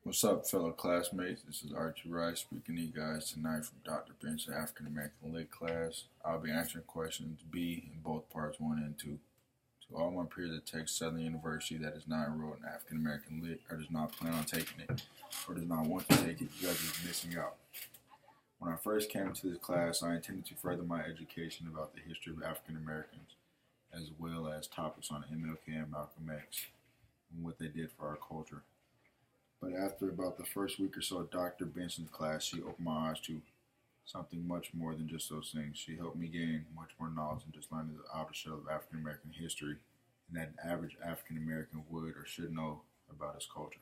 What's up, fellow classmates? This is Archie Rice speaking to you guys tonight from Dr. Benson African American Lit class. I'll be answering questions B in both parts 1 and 2. To all my peers that take Southern University that is not enrolled in African American Lit or does not plan on taking it or does not want to take it, you guys are missing out. When I first came into this class, I intended to further my education about the history of African Americans as well as topics on MLK and Malcolm X and what they did for our culture. But after about the first week or so of Dr. Benson's class, she opened my eyes to something much more than just those things. She helped me gain much more knowledge than just learning the outer shell of African American history and that an average African American would or should know about his culture.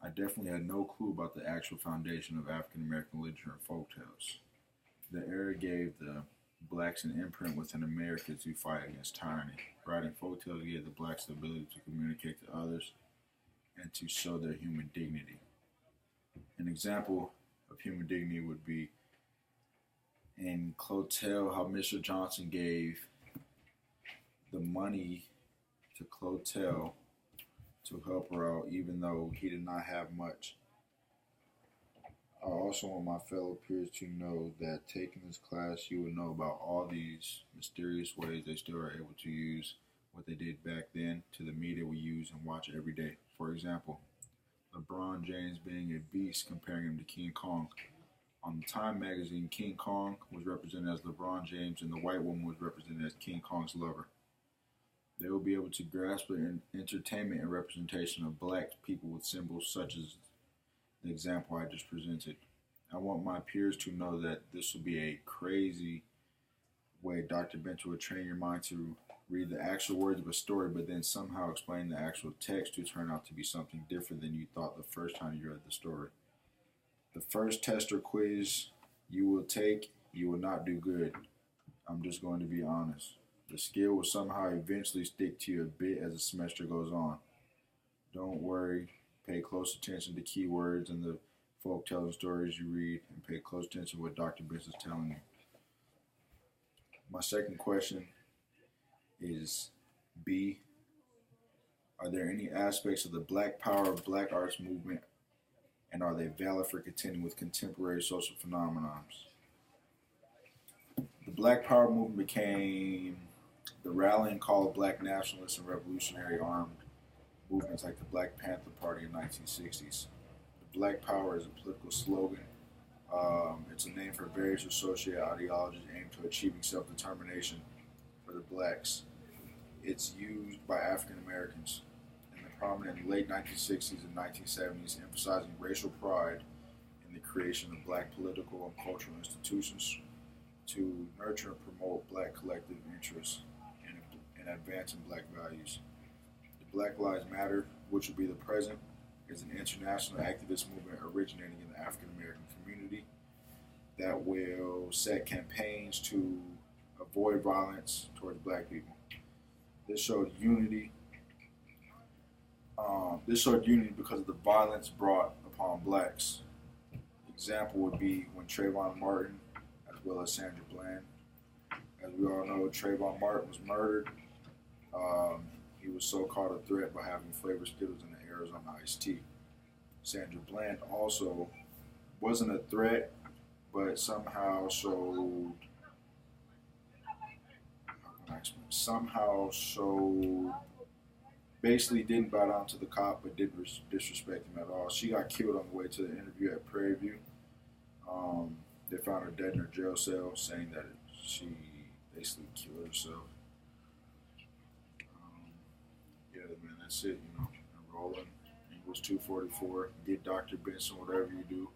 I definitely had no clue about the actual foundation of African American literature and folktales. The era gave the blacks an imprint within America to fight against tyranny. Writing folktales gave the blacks the ability to communicate to others and to show their human dignity. An example of human dignity would be in Clotel, how Mr. Johnson gave the money to Clotel to help her out, even though he did not have much. I also want my fellow peers to know that taking this class, you will know about all these mysterious ways they still are able to use what they did back then to the media we use and watch every day. For example, LeBron James being a beast, comparing him to King Kong. On the Time magazine, King Kong was represented as LeBron James and the white woman was represented as King Kong's lover. They will be able to grasp the entertainment and representation of black people with symbols such as the example I just presented. I want my peers to know that this will be a crazy way Dr. Benson will train your mind to read the actual words of a story, but then somehow explain the actual text to turn out to be something different than you thought the first time you read the story. The first test or quiz you will take, you will not do good. I'm just going to be honest. The skill will somehow eventually stick to you a bit as the semester goes on. Don't worry. Pay close attention to keywords and the folktales stories you read, and pay close attention to what Dr. Benson is telling you. My second question is B. Are there any aspects of the Black Power, Black Arts movement, and are they valid for contending with contemporary social phenomena? The Black Power movement became the rallying call of black nationalists and revolutionary armed movements like the Black Panther Party in the 1960s. The Black Power is a political slogan. It's a name for various associated ideologies aimed to achieving self-determination for the blacks. It's used by African Americans in the prominent late 1960s and 1970s, emphasizing racial pride in the creation of black political and cultural institutions to nurture and promote black collective interests and advancing black values. The Black Lives Matter, which will be the present, is an international activist movement originating in the African American community that will set campaigns to avoid violence towards black people. This showed unity. Because of the violence brought upon blacks. Example would be when Trayvon Martin, as well as Sandra Bland. As we all know, Trayvon Martin was murdered. He was so called a threat by having flavored Skittles in the Arizona iced tea. Sandra Bland also wasn't a threat, but basically didn't bow down to the cop, but didn't disrespect him at all. She got killed on the way to the interview at Prairie View. They found her dead in her jail cell, saying that she basically killed herself. Yeah, man, that's it. Enrolling. English 244. Get Dr. Benson, whatever you do.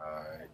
All right.